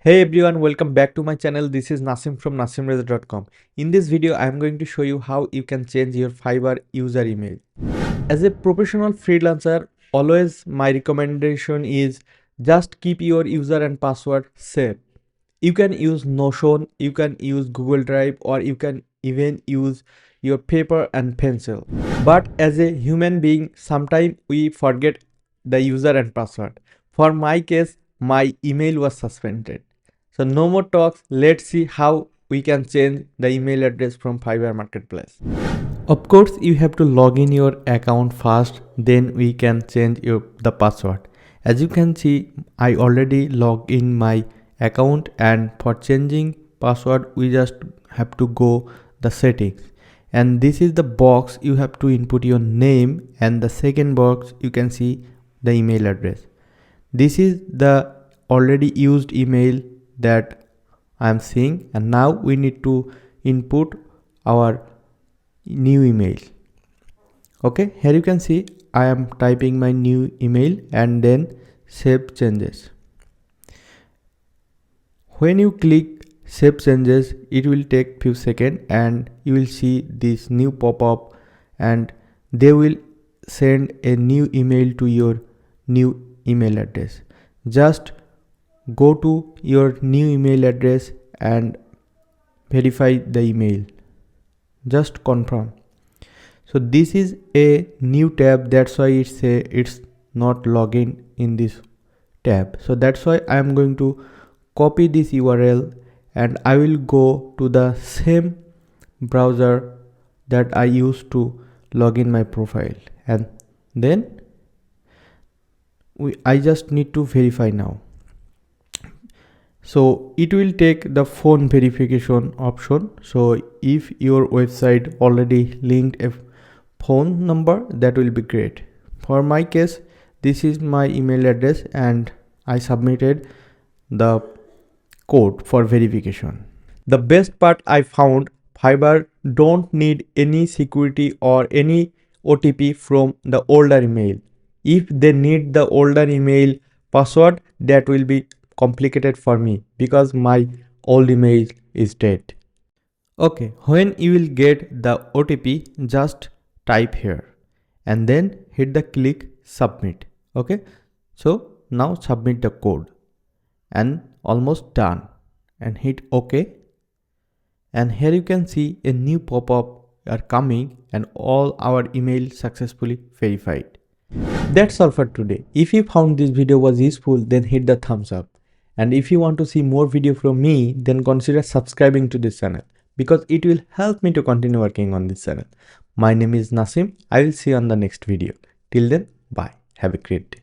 Hey everyone, welcome back to my channel. This is Nasim from nasimreza.com. In this video, I am going to show you how you can change your Fiverr user email. As a professional freelancer, always my recommendation is just keep your user and password safe. You can use Notion, you can use Google Drive, or you can even use your paper and pencil. But as a human being, sometimes we forget the user and password. For my case, my email was suspended. So no more talks. Let's see how we can change the email address from Fiverr Marketplace. Of course, you have to log in your account first, then we can change the password. As you can see, I already logged in my account, and for changing password we just have to go the settings, and this is the box you have to input your name, and the second box you can see the email address. This is the already used email that I am seeing, and now we need to input our new email. Okay, here you can see I am typing my new email and then save changes. When you click save changes, it will take few seconds and you will see this new pop-up, and they will send a new email to your new email address. Just go to your new email address and verify the email. Just confirm. So this is a new tab, that's why it's not login in this tab. So that's why I am going to copy this URL and I will go to the same browser that I used to log in my profile, and then I just need to verify now. So it will take the phone verification option. So if your website already linked a phone number, that will be great. For my case, this is my email address and I submitted the code for verification. The best part I found, Fiverr don't need any security or any OTP from the older email. If they need the older email password, that will be complicated for me because my old email is dead. Okay, when you will get the OTP, just type here and then hit the click submit. Okay, so now submit the code and almost done, and hit OK, and here you can see a new pop-up are coming and all our email successfully verified. That's all for today. If you found this video was useful, then hit the thumbs up, and if you want to see more video from me, then consider subscribing to this channel because it will help me to continue working on this channel. My name is Nasim. I will see you on the next video. Till then, bye. Have a great day.